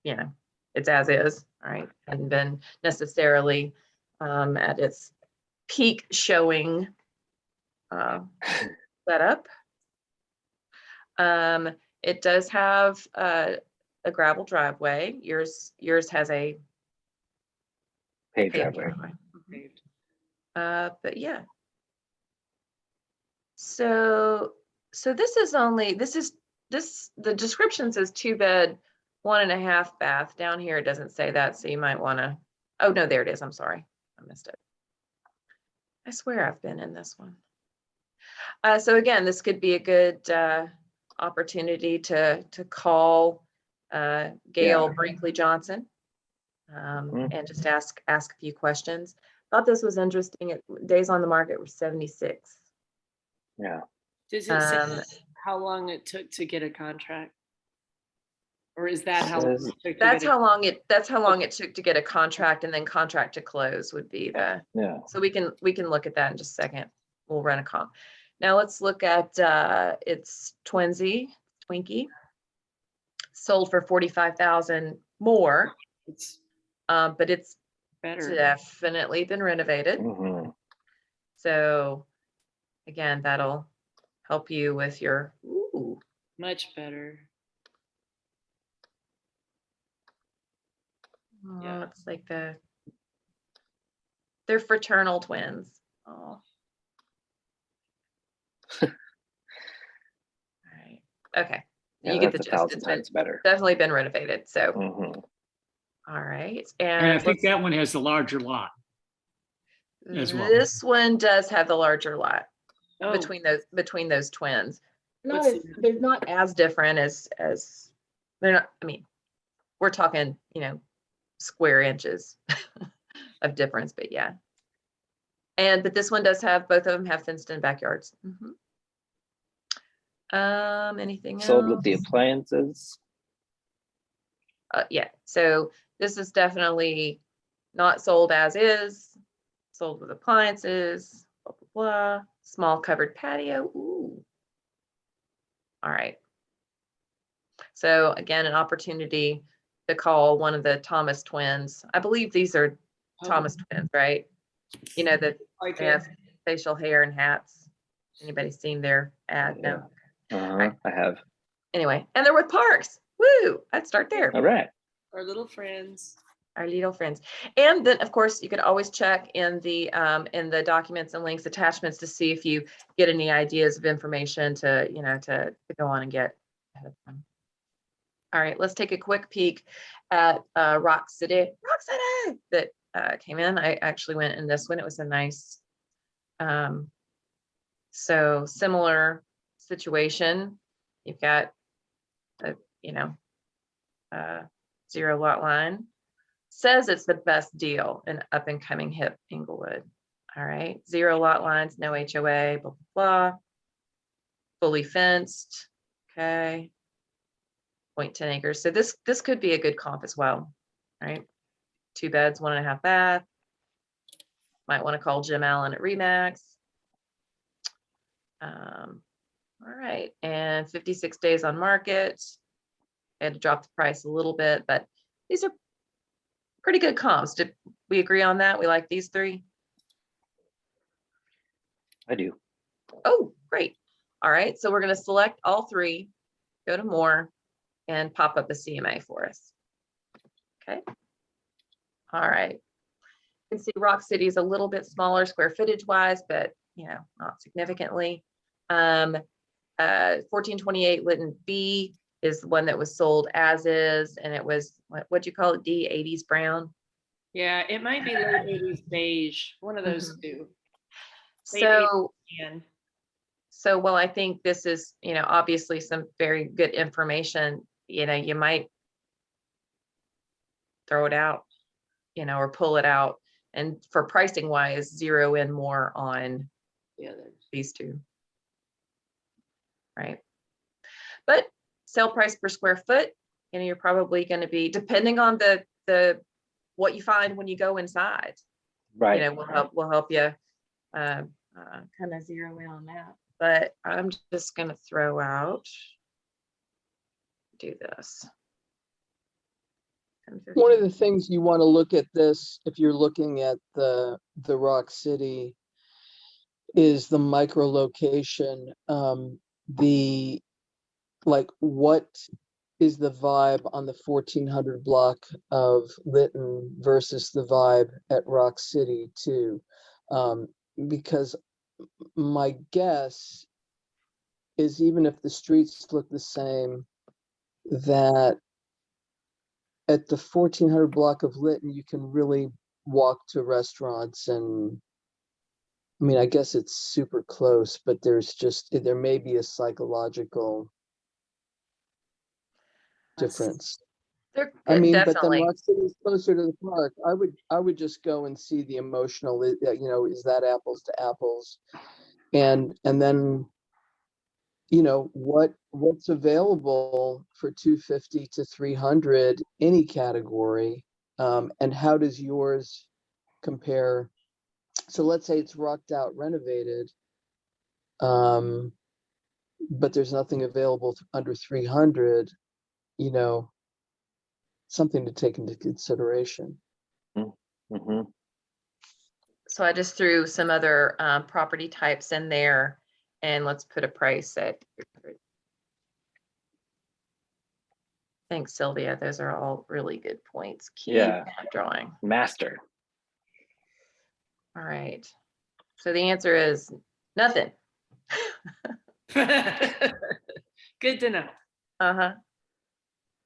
you know, it's as is. All right. Hadn't been necessarily at its peak showing setup. It does have a gravel driveway. Yours has a Paved paved driveway. driveway. Paved. But yeah. So the description says 2-bed, 1.5 bath. Down here it doesn't say that, so you might want to. Oh no, there it is. I'm sorry, I missed it. I swear I've been in this one. So again, this could be a good opportunity to call Gail Brinkley Johnson and just ask a few questions. Thought this was interesting. Days on the market were 76. Yeah. Does it say how long it took to get a contract? Or is that how long it took to That's get how long it took to get a contract, and then contract to close would be the. Yeah. So we can look at that in just a second. We'll run a comp. Now let's look at its Twinkie. Sold for 45,000 more, It's but it's better. definitely been renovated. Mhm. So again, that'll help you with your Much better. Yeah. It's like they're fraternal twins. Oh. All right. Okay. Yeah, You get the that's gist. 1,000 It's been times better. definitely been renovated. So Mhm. all right. And I And think that one has the larger lot. as well. this one does have the larger lot Oh, between those twins. What's They're not as different as they're not. I mean, we're talking, square inches of difference, but yeah. But this one does have, both of them have fenced in backyards. Mhm. Anything Sold with the else? appliances. Yeah, so this is definitely not sold as is, sold with appliances, blah, blah, blah. Small covered patio, ooh. All right. So again, an opportunity to call one of the Thomas twins. I believe these are Thomas twins, right? You know, that Like they it. have facial hair and hats. Anybody seen their ad? No. Uh-huh, I have. Anyway, and they're with Parks. Woo! I'd start there. All right. Our little friends. Our little friends. And then of course you could always check in the documents and links attachments to see if you get any ideas of information to, you know, to go on and get ahead of time. All right, let's take a quick peek at Rock City that came in. I actually went in this one. It was a nice, so similar situation. You've got a, you know, 0 lot line. Says it's the best deal in up and coming hip Inglewood. All right, 0 lot lines, no HOA, blah, blah, blah. Fully fenced, okay. 0.10 acres. So this could be a good comp as well, right? 2 beds, 1.5 bath. Might want to call Jim Allen at Remax. All right, and 56 days on market. I had to drop the price a little bit, but these are pretty good comps. Did we agree on that? We like these 3? I do. Oh, great. All right, so we're going to select all 3, go to more, and pop up a CMA for us. Okay. All right. You can see Rock City is a little bit smaller square footage wise, but you know, not significantly. 1428 Lytton B is the one that was sold as is, and it was what'd you call it? D 80s brown. Yeah, it might be late 80s beige. One of those two. Late So 80s tan. so while I think this is, you know, obviously some very good information, you know, you might throw it out, you know, or pull it out. And for pricing wise, zero in more on The others. these 2. Right. But sale price per square foot, you know, you're probably going to be, depending on the what you find when you go inside, Right. you know, will help you kind of zero in on that. But I'm just going to throw out, do this. One of the things you want to look at this, if you're looking at the Rock City, is the micro location. What is the vibe on the 1400 block of Lytton versus the vibe at Rock City too? Because my guess is, even if the streets look the same, that at the 1400 block of Lytton, you can really walk to restaurants. And I mean, I guess it's super close, but there may be a psychological difference. I mean, but then definitely. Rock City is closer to the park. I would just go and see the emotional, you know, is that apples to apples? And then, you know, what's available for 250 to 300, any category, and how does yours compare? So let's say it's rocked out, renovated, but there's nothing available under 300, you know, something to take into consideration. Mm-hmm. So I just threw some other property types in there, and let's put a price at 300. Thanks, Sylvia. Those are all really good points. Keep drawing. Master. All right. So the answer is nothing. Good to know. Uh-huh.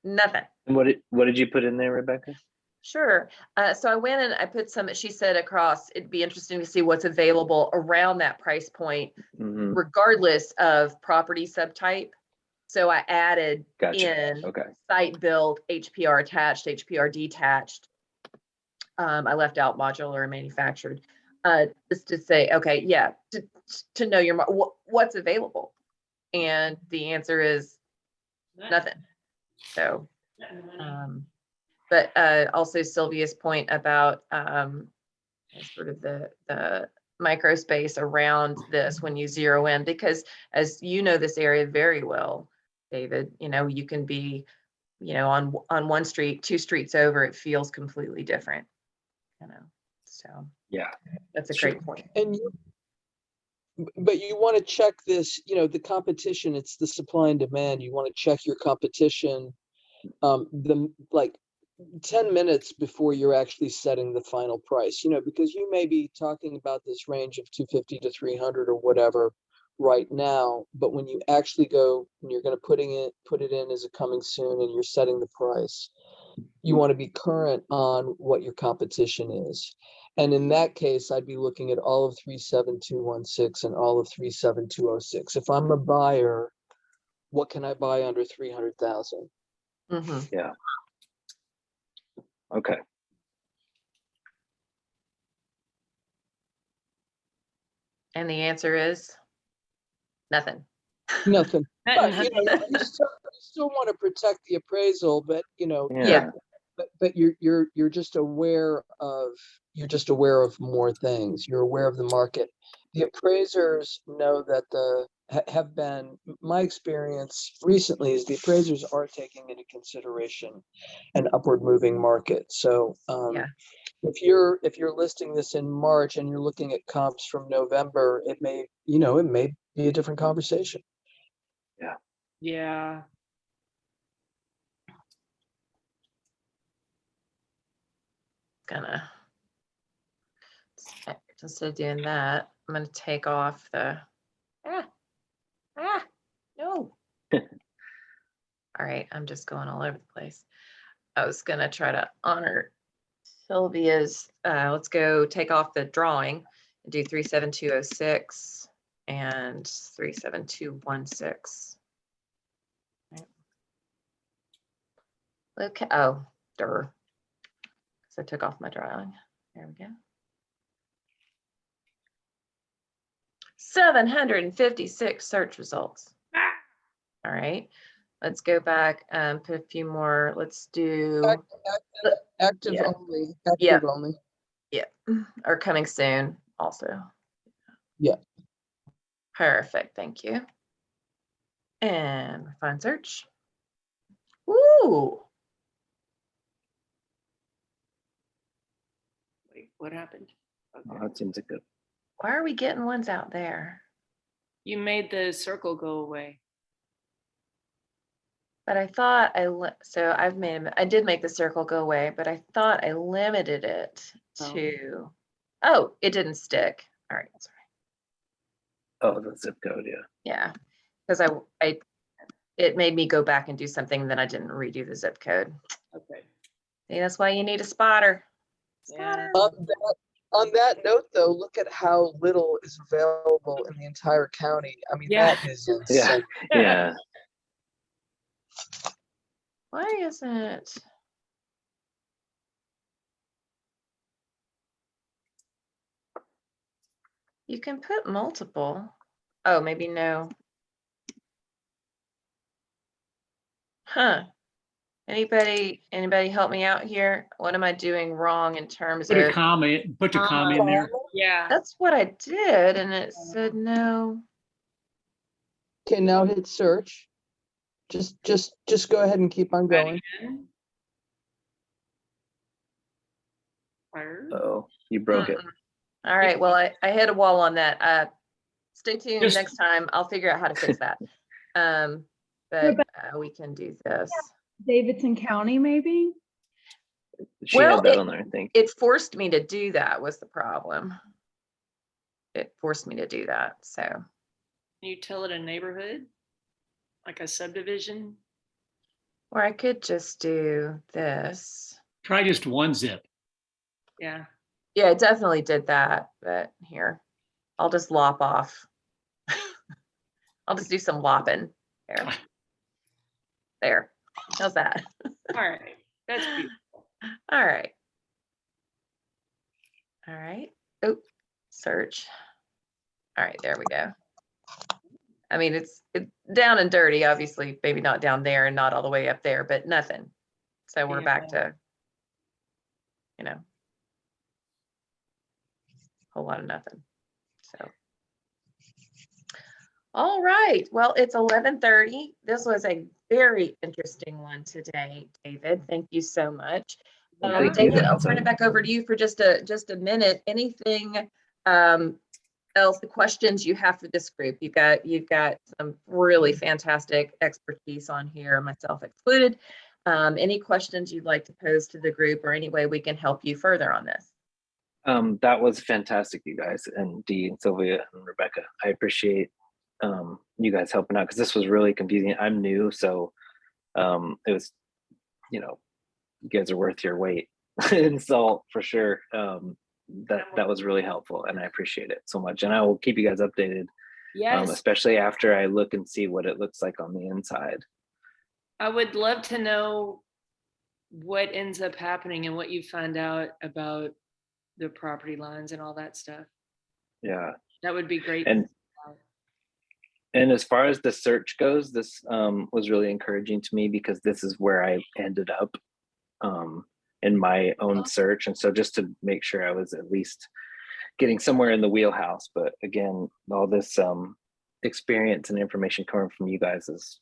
Nothing. And what did you put in there, Rebecca? Sure. So I went and I put some, she said across, it'd be interesting to see what's available around that price point, Mm-hmm. regardless of property subtype. So I added in site built, HPR attached, HPR detached. I left out modular and manufactured, just to say, okay, yeah, to know what's available. And the answer is nothing. So, but also Sylvia's point about sort of the micro space around this when you zero in, because as you know this area very well, David, you can be, on one street, 2 streets over, it feels completely different, so Yeah. that's a Sure. great point. And but you want to check this, the competition, it's the supply and demand. You want to check your competition, like 10 minutes before you're actually setting the final price, because you may be talking about this range of 250 to 300 or whatever right now, but when you actually go and you're going to put it in as a coming soon and you're setting the price, you want to be current on what your competition is. And in that case, I'd be looking at all of 37216 and all of 37206. If I'm a buyer, what can I buy under 300,000? Mhm. Yeah. Okay. And the answer is nothing. Nothing. But, Nothing. you still want to protect the appraisal, but, Yeah. but you're just aware of more things. You're aware of the market. The appraisers know that have been, my experience recently is the appraisers are taking into consideration an upward moving market. So Yeah. if you're listing this in March and you're looking at comps from November, it may be a different conversation. Yeah. Gonna, instead of doing that, I'm gonna take off the, no. All right, I'm just going all over the place. I was gonna try to honor Sylvia's, let's go take off the drawing and do 37206 and 37216. Right. Okay, oh, because I took off my drawing. There we go. 756 search results. All right, let's go back and put a few more. Let's do Active Yeah. only. Yeah. Active only. yeah, or coming soon also. Yeah. Perfect, thank you. And refine search. Ooh, Wait, what happened? Oh, Okay. that seems good. why are we getting ones out there? You made the circle go away. But I thought so I did make the circle go away, but I thought I limited it to, oh, it didn't stick. All right, sorry. Oh, the zip code. Yeah. Yeah, because it made me go back and do something that I didn't redo the zip code. Okay. See, that's why you need a spotter. Yeah. On that note, though, look at how little is available in the entire county. I mean, Yeah. that is Yeah. insane. Yeah. Why isn't? You can put multiple. Oh, maybe no. Huh. Anybody help me out here? What am I doing wrong in terms Put a of? comment, put a comment in there. Yeah. That's what I did, and it said no. Okay, now hit search. Just go ahead and keep on Try it going. again. Fire. Oh, you broke it. All right, well, I hit a wall on that. Stay tuned Just- next time. I'll figure out how to fix that. But we can do this. Davidson County, maybe? She Well, had that on there, I think. It forced me to do that was the problem. It forced me to do that, so. Can you tell it a neighborhood? Like a subdivision? Or I could just do this. Try just one zip. Yeah. Yeah, it definitely did that, but here, I'll just lop off. I'll just do some lopping. There. How's that? All right. That's beautiful. All right. All right. Oh, search. All right, there we go. I mean, it's down and dirty, obviously, maybe not down there and not all the way up there, but nothing. So we're back to, you know, a whole lot of nothing. So. All right, well, it's 11:30. This was a very interesting one today, David. Thank you so much. Well, thank you, David, I'll that's turn it back over to you for just a minute. Anything else, the questions you have for this group? You've got some really fantastic expertise on here, myself excluded. Any questions you'd like to pose to the group, or any way we can help you further on this? That was fantastic, you guys, and Dee and Sylvia and Rebecca. I appreciate you guys helping out, because this was really confusing. I'm new, so it was, you guys are worth your weight in salt for sure. That was really helpful, and I appreciate it so much. And I will keep you guys updated, Yes, especially after I look and see what it looks like on the inside. I would love to know what ends up happening and what you find out about the property lines and all that stuff. Yeah, That would be great. and as far as the search goes, this was really encouraging to me, because this is where I ended up in my own search. And so just to make sure I was at least getting somewhere in the wheelhouse. But again, all this experience and information coming from you guys is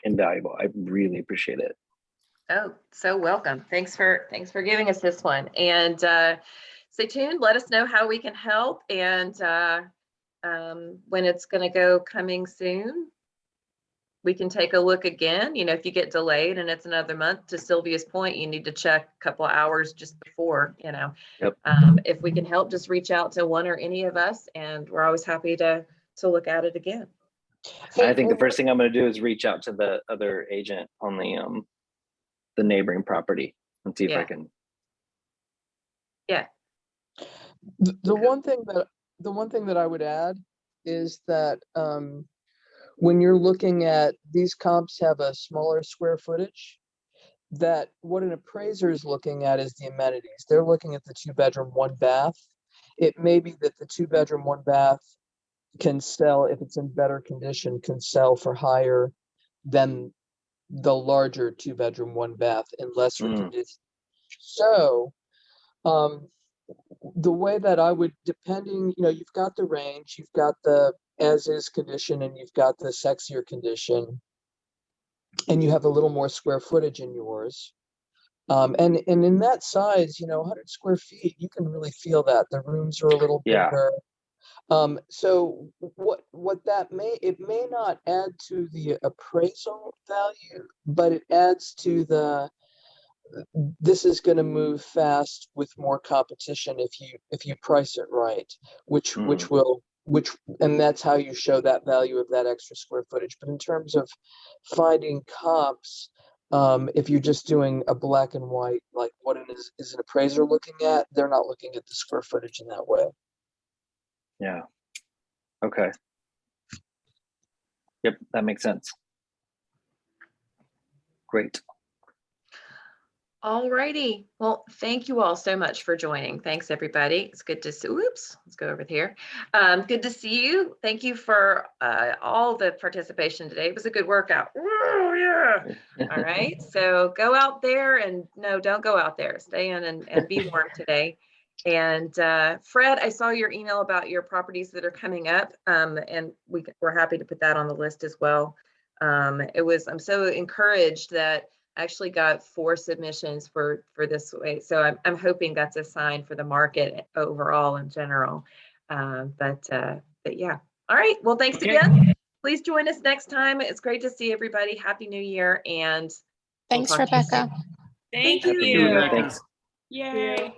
invaluable. I really appreciate it. Oh, so welcome. Thanks for giving us this one. And stay tuned. Let us know how we can help, and when it's going to go coming soon. We can take a look again. If you get delayed and it's another month, to Sylvia's point, you need to check a couple of hours just before. Yep. If we can help, just reach out to one or any of us, and we're always happy to look at it again. I think the first thing I'm going to do is reach out to the other agent on the neighboring property and see if I can. Yeah. The one thing that I would add is that when you're looking at these comps have a smaller square footage, that what an appraiser is looking at is the amenities. They're looking at the 2-bedroom, 1-bath. It may be that the 2-bedroom, 1-bath can sell, if it's in better condition, can sell for higher than the larger 2-bedroom, 1-bath in lesser condition. So the way that I would, depending, you've got the range, you've got the as-is condition, and you've got the sexier condition, and you have a little more square footage in yours. And in that size, 100 square feet, you can really feel that the rooms are a little bigger. So what that it may not add to the appraisal value, but it adds to this is going to move fast with more competition if you price it right, and that's how you show that value of that extra square footage. But in terms of finding comps, if you're just doing a black and white, like what is an appraiser looking at, they're not looking at the square footage in that way. Yeah. Okay. Yep, that makes sense. Great. All righty. Well, thank you all so much for joining. Thanks, everybody. It's good to see. Oops, let's go over here. Good to see you. Thank you for all the participation today. It was a good workout. Woo, yeah. All right. So go out there, and no, don't go out there. Stay in and be warm today. And Fred, I saw your email about your properties that are coming up, and we're happy to put that on the list as well. I'm so encouraged that I actually got 4 submissions for this way. So I'm hoping that's a sign for the market overall in general. But yeah. All right. Well, thanks again. Please join us next time. It's great to see everybody. Happy New Year. And Thanks, we'll talk to you Rebecca. soon. Thank Thank you. you. Rebecca. Thanks. Yay.